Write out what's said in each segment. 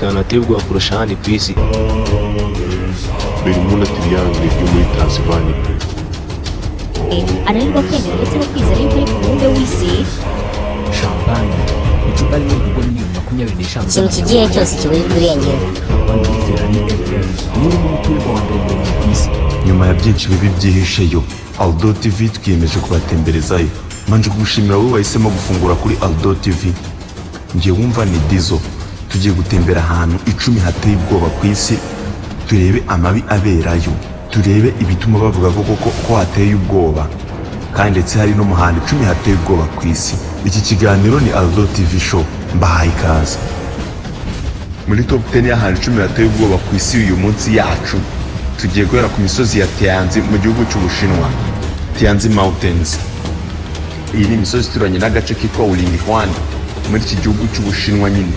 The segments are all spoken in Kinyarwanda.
ahantu hateye ubwoba kurusha ahandi ku isi. Bermuda Triangle yo muri Tanzania. Ananirwa kwemera ndetse no kwizera yuko ari ku mubumbe w'isi. Champagne icupa rimwe kugwa miliyoni 25 Ikintu kigiye cyose kiburi kurengera. Nyuma ya byinshi bibi byihisheyo, Aldo TV twiyemeje kubatemberezayo. Manje kugushimira wowe wahisemo gufungura kuri Aldo TV. Ngiye wumva ni Dizo. Tugiye gutembera ahantu 10 hateye ubwoba ku isi, turebe amabi aberayo, turebe ibituma bavuga ko hateye ubwoba, kandi ndetse hari no mu hantu 10 hateye ubwoba ku isi. Iki kiganiro ni Aldo TV show, mbahaye ikaze. Muri top 10 y'ahantu 10 hateye ubwoba ku isi uyu munsi yacu, tugiye guhera ku misozi ya Tianzi mu gihugu cy'Ubushinwa. Tianzi Mountains. Iyi ni imisozi ituranye n'agace kitwa Iyumvire muri iki gihugu cy'Ubushinwa nyine.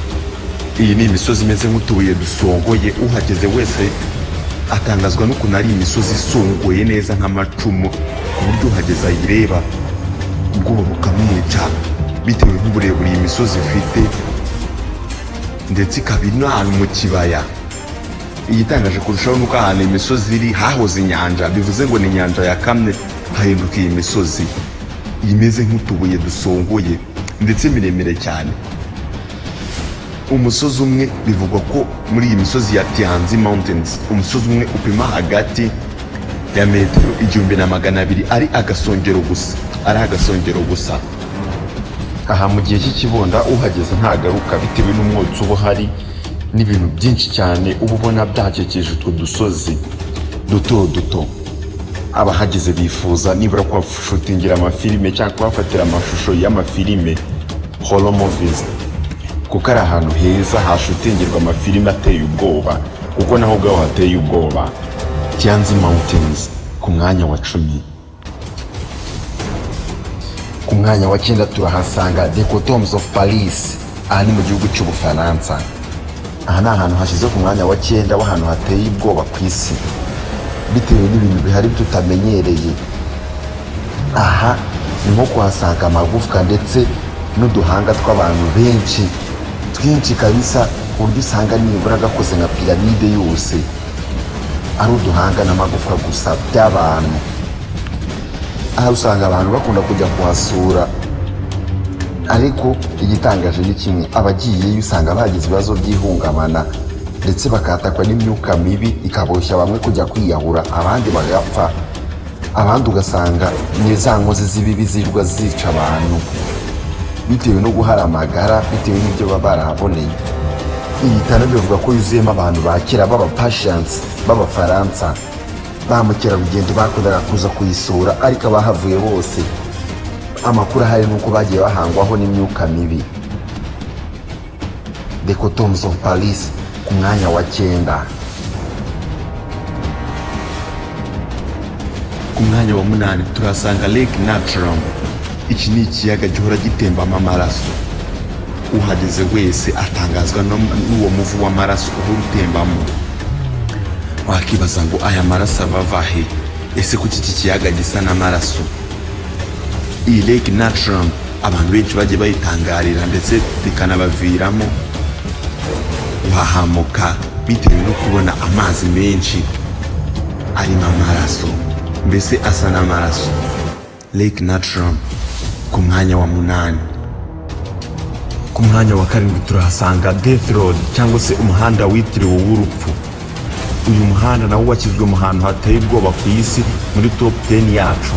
Iyi ni imisozi imeze nk'utubuye dusongoye, uhageze wese atangazwa n'ukuntu ari imisozi isongoye neza nk'amacumu, ku buryo uhageze ayireba ubwoba bukamwica bitewe n'uburebure iyi misozi ifite, ndetse ikaba iri n'ahantu mu kibaya. Igitangaje kurushaho nuko ahantu imisozi iri hahoze inyanja, bivuze ngo ni inyanja yakamye hahinduka iyi misozi imeze nk'utubuye dusongoye ndetse miremire cyane. Umusozi umwe bivugwa ko muri iyi misozi ya Tianzi Mountains, umusozi umwe upima hagati ya metero 1200 ari agasongero gusa. Aha mu gihe cy'ikibonda uhageze ntagaruka bitewe n'umwotsi uba uhari n'ibintu byinshi cyane uba ubona byakekeje utwo dusozi duto. Abahageze bifuza nibura kuhashutingira amafilime cyangwa kuhafatira amashusho y'amafilime, horror movies, kuko ari ahantu heza hashutingirwa amafilime ateye ubwoba, kuko naho ubwaho hateye ubwoba. Tianzi Mountains ku mwanya wa 10. Ku mwanya wa 9 turahasanga The Cotoms of Paris, aha ni mu gihugu cy'Ubufaransa. Aha ni ahantu hashyize ku mwanya wa 9 w'ahantu hateye ubwoba ku isi, bitewe n'ibintu bihari tutamenyereye. Aha ni nko kuhasanga amagufwa ndetse n'uduhanga tw'abantu benshi twinshi kabisa, ku buryo usanga nibura gakoze nka piramide yose ari uduhanga n'amagufwa gusa by'abantu. Aha usanga abantu bakunda kujya kuhasura, ariko igitangaje ni kimwe, abagiyeyo usanga bagize ibibazo by'ihungabana ndetse bakatakwa n'imyuka mibi ikaboshya bamwe kujya kwiyahura, abandi bagapfa, abandi ugasanga ni za nkozi z'ibibi zirirwa zica abantu bitewe no guhara amagara, bitewe n'ibyo baba barahaboneye. Iyi tana bivuga ko yuzuyemo abantu ba kera b'abapashiyansi b'Abafaransa, ba mukerarugendo bakundaga kuza kuyisura, ariko abahavuye bose amakuru ahari nuko bagiye bahangwaho n'imyuka mibi. The Cotoms of Paris ku mwanya wa 9. Ku mwanya wa 8 turasanga Lake Natural. Iki ni ikiyaga gihora gitembamo amaraso, uhageze wese atangazwa n'uwo muvu w'amaraso uhora utembamo. Wakibaza ngo aya maraso ava he? Ese kuki iki kiyaga gisa n'amaraso? Iyi Lake Natural abantu benshi bagiye bayitangarira ndetse bikanabaviramo guhahamuka bitewe no kubona amazi menshi arimo amaraso, mbese asa n'amaraso. Lake Natural ku mwanya wa 8. Ku mwanya wa 7 turahasanga Death Road, cyangwa se umuhanda witiriwe w'urupfu. Uyu muhanda nawo washyizwe mu hantu hateye ubwoba ku isi muri top 10 yacu,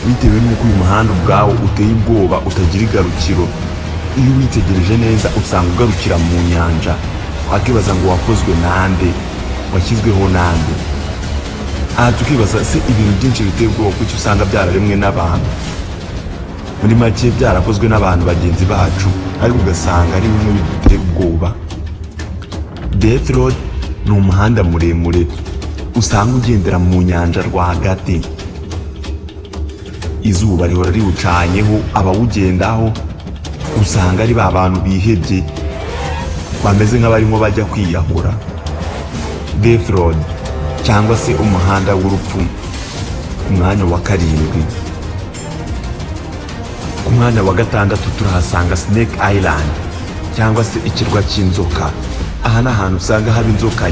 bitewe n'uko uyu muhanda ubwawo uteye ubwoba utagira igarukiro. Iyo witegereje neza usanga ugarukira mu nyanja, wakibaza ngo wakozwe nande, washyizweho nande. Aha tukibaza se ibintu byinshi biteye ubwoba kuki usanga byararemwe n'abantu, muri make byarakozwe n'abantu bagenzi bacu, ariko ugasanga ari bimwe bidutera ubwoba. Death Road ni umuhanda muremure usanga ugendera mu nyanja rwagati. Izuba rihora riwucanyeho, abawugendaho usanga ari ba bantu bihebye bameze nk'abarimo bajya kwiyahura. Death Road cyangwa se umuhanda w'urupfu ku mwanya wa 7. Ku mwanya wa 6 turahasanga Snake Island, cyangwa se ikirwa cy'inzoka. aha ni ahantu usanga haba inzoka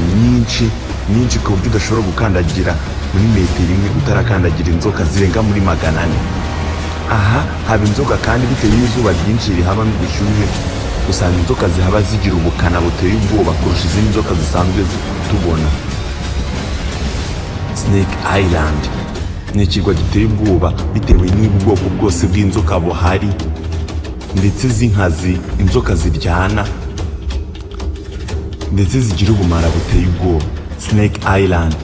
nyinshi ku buryo udashobora gukandagira muri metero imwe utarakandagira inzoka zirenga muri 400. aha haba inzoka kandi bitewe n'izuba ryinshi rihaba n'ubushyuhe usanga inzoka zihaba zigira ubukana buteye ubwoba kurusha izindi nzoka zisanzwe tubona. Snake Island ni ikirwa giteye ubwoba bitewe n'ubwoko bwose bw'inzoka buhari ndetse z'inkazi, inzoka ziryana ndetse zigira ubumara buteye ubwoba. Snake Island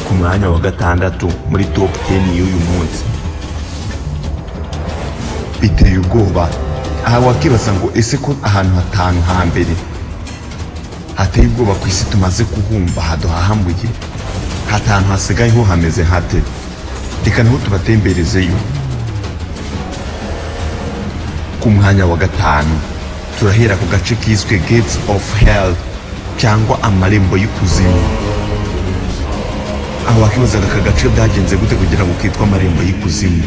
ku mwanya wa 6 muri top 10 y'uyu munsi. Biteye ubwoba. Aha wakibaza ngo ese ko ahantu hatanu hambere hateye ubwoba ku isi tumaze kuhumva haduhahambuye, hatanu hasigaye ho hameze hate? Reka naho tubatemberezeyo. Ku mwanya wa 5 turahera ku gace kiswe Gates of Hell cyangwa amarembo y'ikuzimu. Aho wakibazaga aka gace byagenze gute kugira ngo kitwa amarembo y'ikuzimu?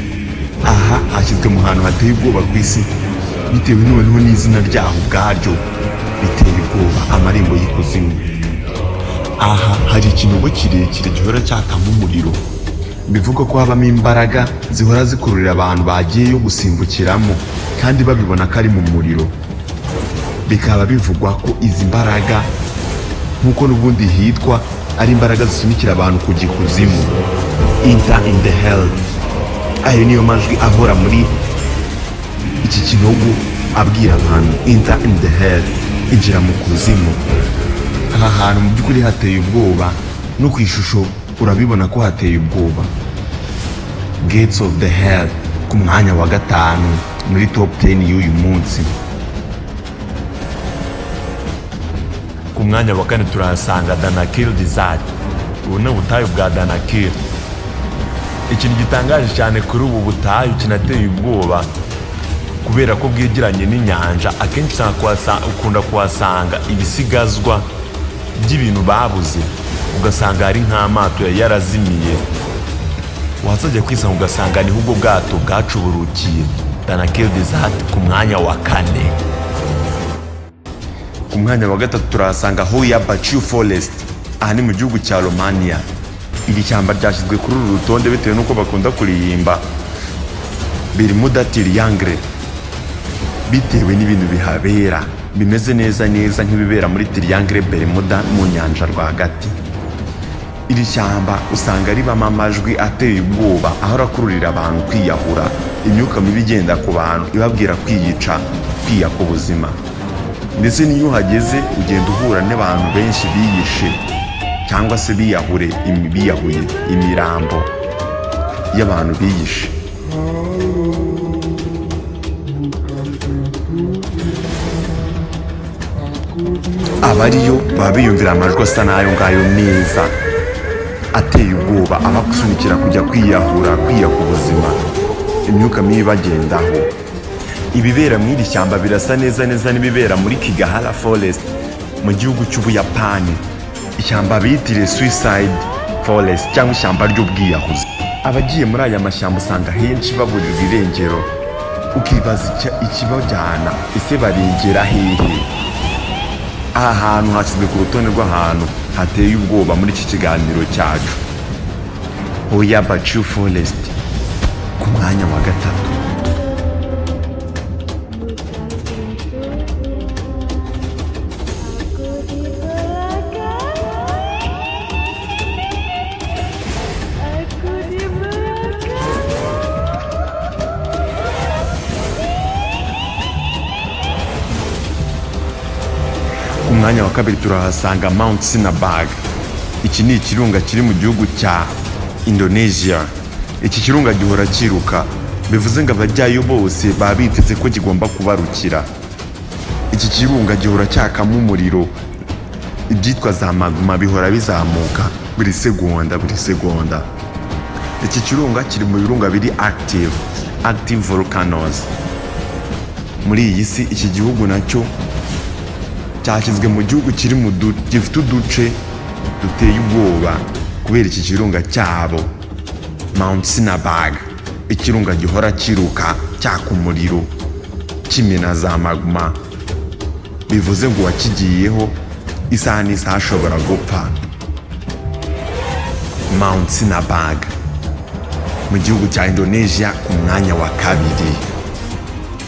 Aha hashyizwe mu hantu hateye ubwoba ku isi bitewe noneho n'izina ryaho ubwaryo biteye ubwoba, amarembo y'ikuzimu. Aha hari ikinogo kirekire gihora cyakamo umuriro, bivuga ko habamo imbaraga zihora zikururira abantu bagiyeyo gusimbukiramo kandi babibona ko ari mu muriro. Bikaba bivugwa ko izi mbaraga nk'uko n'ubundi hitwa ari imbaraga zisunikira abantu ku gikuzimu, enter in the hell. Ayo niyo majwi ahora muri iki kinogo abwira abantu enter in the hell, injira mu kuzimu. Aha hantu mu by'ukuri hateye ubwoba, no ku ishusho urabibona ko hateye ubwoba. Gates of the Hell ku mwanya wa 5 muri top 10 y'uyu munsi. Ku mwanya wa 4 turahasanga Danakil Desert. Ubu ni ubutayu bwa Danakil. Ikintu gitangaje cyane kuri ubu butayu kinateye ubwoba kubera ko bwegeranye n'inyanja. Akenshi ukunda kuhasanga ibisigazwa by'ibintu babuze, ugasanga hari nk'amato yarazimiye. Wazajya kwisanga ugasanga niho ubwo bwato bwacuburukiye. Danakil Desert ku mwanya wa 4. Ku mwanya wa 3 turahasanga Hoya Forest. Aha ni mu gihugu cya Romania. Iri shyamba ryashyizwe kuri uru rutonde bitewe n'uko bakunda kurihimba Bermuda Triangle, bitewe n'ibintu bihabera bimeze neza nk'ibibera muri Triangle Bermuda mu nyanja rwagati. Iri shyamba usanga ribamo amajwi ateye ubwoba aho rakururira abantu kwiyahura, imyuka mibi igenda ku bantu ibabwira kwiyica, kwiyaka ubuzima. Ndetse n'iyo uhageze ugenda uhura n'abantu benshi biyishe cyangwa se biyahuye imirambo y'abantu biyishe. Abariyo baba biyumvira amajwi asa n'ayo ngayo neza ateye ubwoba, abagusunikira kujya kwiyahura, kwiyaka ubuzima, imyuka mibi bagendaho. Ibibera muri iri shyamba birasa neza n'ibibera muri Kigahara Forest mu gihugu cy'Ubuyapani. Ishyamba bitiriye Suicide Forest cyangwa ishyamba ry'ubwiyahuzi. Abagiye muri aya mashyamba usanga henshi baburirwa irengero, ukibaza ikibajyana, ese barengera hehe? Aha hantu hashyizwe ku rutonde rw'ahantu hateye ubwoba muri iki kiganiro cyacu. Hoya Forest ku mwanya wa 3. Ku mwanya wa 2 turahasanga Mount Sinabung. Iki ni ikirunga kiri mu gihugu cya Indonesia. Iki kirunga gihora kiruka, bivuze ngo abajyayo bose baba biteze ko kigomba kubarukira. Iki kirunga gihora cyakamo umuriro, ibyitwa za magma bihora bizamuka buri segonda. Iki kirunga kiri mu birunga biri active volcanoes. Muri iyi si iki gihugu nacyo cyashyizwe mu gihugu gifite uduce duteye ubwoba kubera iki kirunga cyabo Mount Sinabung, ikirunga gihora kiruka cyaka umuriro kimena za magma. Bivuze ngo wakigiyeho isaha n'isaha ashobora gupfa. Mount Sinabag mu gihugu cya Indonesia ku mwanya wa kabiri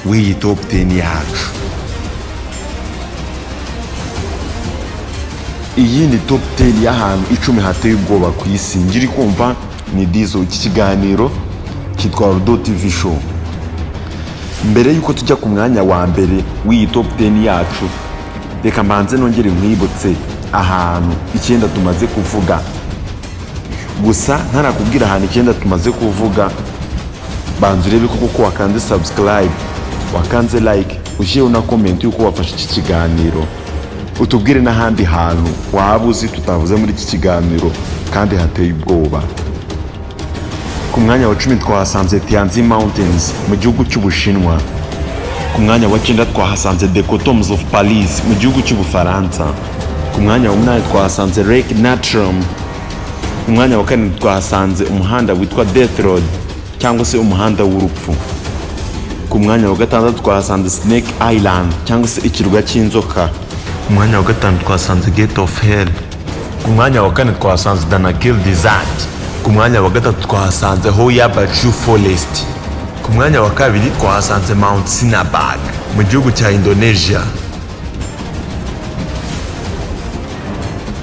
w'iyi top 10 yacu. Iyi ni top 10 y'ahantu 10 hateye ubwoba ku isi. Ngiri kumva ni Dizo. Iki kiganiro kitwa Aldo TV show. Mbere yuko tujya ku mwanya wa mbere w'iyi top 10 yacu, reka mbanze nongere mwibutse ahantu 9 tumaze kuvuga. Gusa ntarakubwira ahantu 9 tumaze kuvuga, banze urebe kuko wakanze subscribe, wakanze like, ushyire na comment yuko wafashe iki kiganiro. Utubwire n'ahandi hantu waba uzi tutavuze muri iki kiganiro kandi hateye ubwoba. Ku mwanya wa 10 twahasanze Tianzi Mountains mu gihugu cy'Ubushinwa. Ku mwanya wa 9 twahasanze The Cotoms of Paris mu gihugu cy'Ubufaransa. Ku mwanya wa 8 twahasanze Lake Natron. Ku mwanya wa 4 twahasanze umuhanda witwa Death Road cyangwa se umuhanda w'urupfu. Ku mwanya wa 6 twahasanze Snake Island cyangwa se ikirwa cy'inzoka. Ku mwanya wa 5 twahasanze Gate of Hell. Ku mwanya wa 4 twahasanze Danakil Desert. Ku mwanya wa 3 twahasanze Hoya Bachu Forest. Ku mwanya wa 2 twahasanze Mount Sinabag mu gihugu cya Indonesia.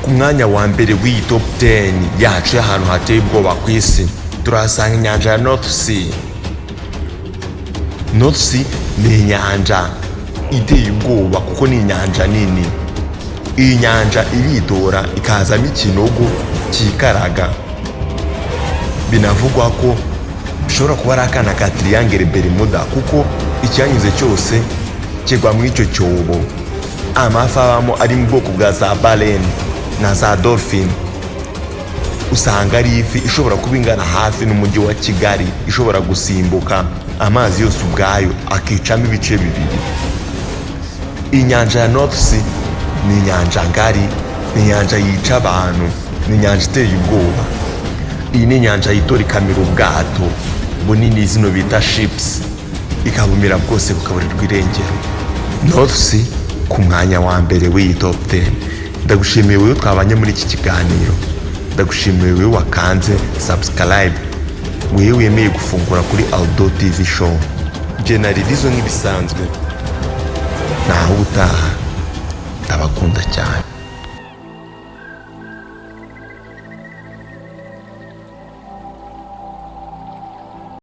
Ku mwanya wa mbere w'iyi top 10 yacu y'ahantu hateye ubwoba ku isi turahasanga inyanja ya North Sea. North Sea ni inyanja iteye ubwoba kuko ni inyanja nini. Iyi nyanja iridora ikazamo ikinogo cyikaraga. Binavugwa ko bishobora kuba ari akana ka Triangle Bermuda kuko icyanyuze cyose kigwa muri icyo cyobo. Amafi abamo ari mu bwoko bwa za baleine na za dolphin. Usanga ari ifi ishobora kuba ingana hafi n'umujyi wa Kigali, ishobora gusimbuka amazi yose ubwayo akicamo ibice bibiri. Inyanja ya North Sea ni inyanja ngari, ni inyanja yica abantu, ni inyanja iteye ubwoba. Iyi ni inyanja yitora ikamira ubwato bunini zino bita ships, ikabumira bwose bukaburirwa irengero. North Sea ku mwanya wa mbere w'iyi top 10. Ndagushimiye wowe twabanye muri iki kiganiro. Ndagushimiye wowe wakanze subscribe, wowe wemeye gufungura kuri Aldo TV show. Nje nari Dizo nk'ibisanzwe. Naho utaha ndabakunda cyane.